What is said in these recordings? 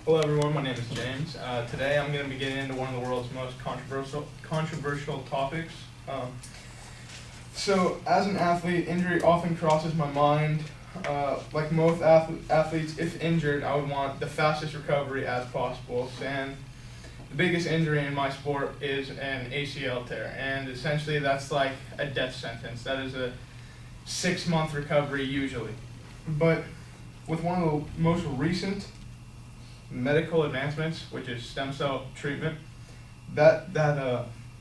Hello everyone, my name is James. Today I'm going to be getting into one of the world's most controversial topics. So as an athlete, injury often crosses my mind. Like most athletes, if injured, I would want the fastest recovery as possible. And the biggest injury in my sport is an ACL tear, and essentially that's like a death sentence. That is a 6-month recovery usually. But with one of the most recent medical advancements, which is stem cell treatment, that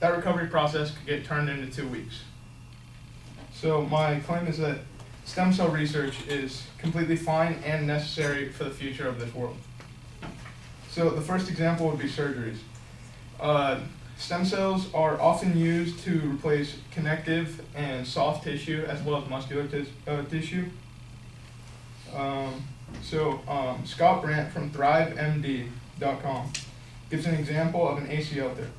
recovery process could get turned into 2 weeks. So my claim is that stem cell research is completely fine and necessary for the future of this world. So the first example would be surgeries. Stem cells are often used to replace connective and soft tissue as well as muscular tissue. Scott Brandt from ThriveMD.com gives an example of an ACL tear.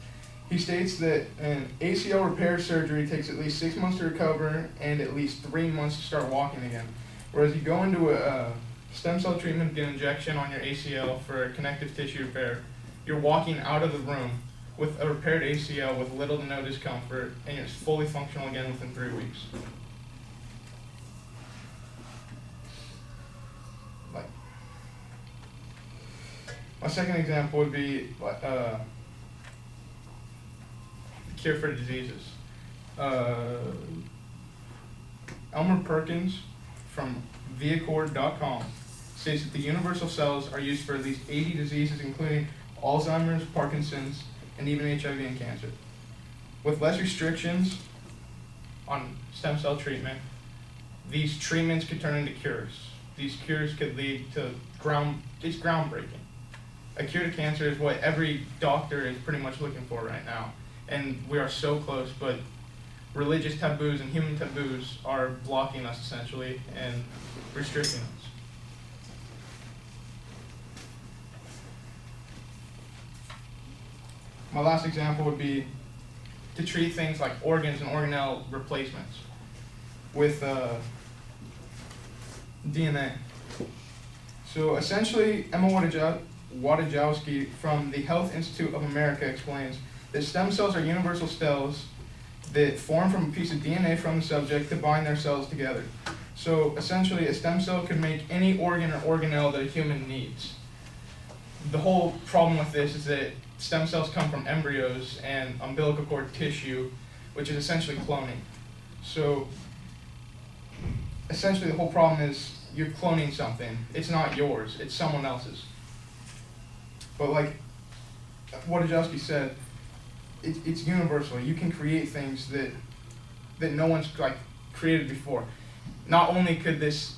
He states that an ACL repair surgery takes at least 6 months to recover and at least 3 months to start walking again. Whereas you go into a stem cell treatment, get an injection on your ACL for connective tissue repair, you're walking out of the room with a repaired ACL with little to no discomfort, and you're fully functional again within 3 weeks. My second example would be cure for diseases. Elmer Perkins from Viacord.com states that the universal cells are used for at least 80 diseases, including Alzheimer's, Parkinson's, and even HIV and cancer. With less restrictions on stem cell treatment, these treatments could turn into cures. These cures could lead to it's groundbreaking. A cure to cancer is what every doctor is pretty much looking for right now. And we are so close, but religious taboos and human taboos are blocking us essentially and restricting us. My last example would be to treat things like organs and organelle replacements with DNA. So essentially, Emma Wadajowski from the Health Institute of America explains that stem cells are universal cells that form from a piece of DNA from the subject to bind their cells together. So essentially, a stem cell could make any organ or organelle that a human needs. The whole problem with this is that stem cells come from embryos and umbilical cord tissue, which is essentially cloning. So essentially, the whole problem is you're cloning something. It's not yours, it's someone else's. But like Wadajowski said, it's universal. You can create things that no one's created before. Not only could this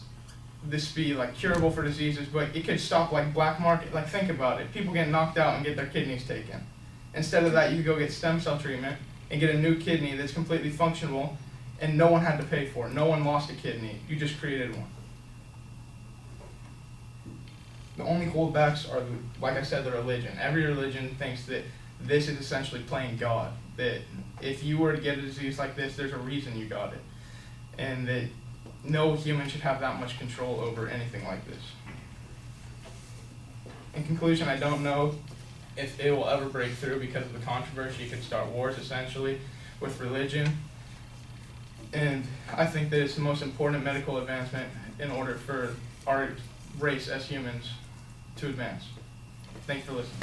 be curable for diseases, but it could stop black market. Think about it. People get knocked out and get their kidneys taken. Instead of that, you could go get stem cell treatment and get a new kidney that's completely functional, and no one had to pay for it. No one lost a kidney. You just created one. The only holdbacks are, like I said, the religion. Every religion thinks that this is essentially playing God. That if you were to get a disease like this, there's a reason you got it. And that no human should have that much control over anything like this. In conclusion, I don't know if it will ever break through because of the controversy. It could start wars, essentially, with religion. And I think that it's the most important medical advancement in order for our race as humans to advance. Thanks for listening.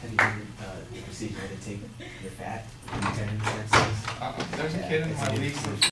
Have you heard the procedure to take your fat and turn it into stem cells? There's a kid in my league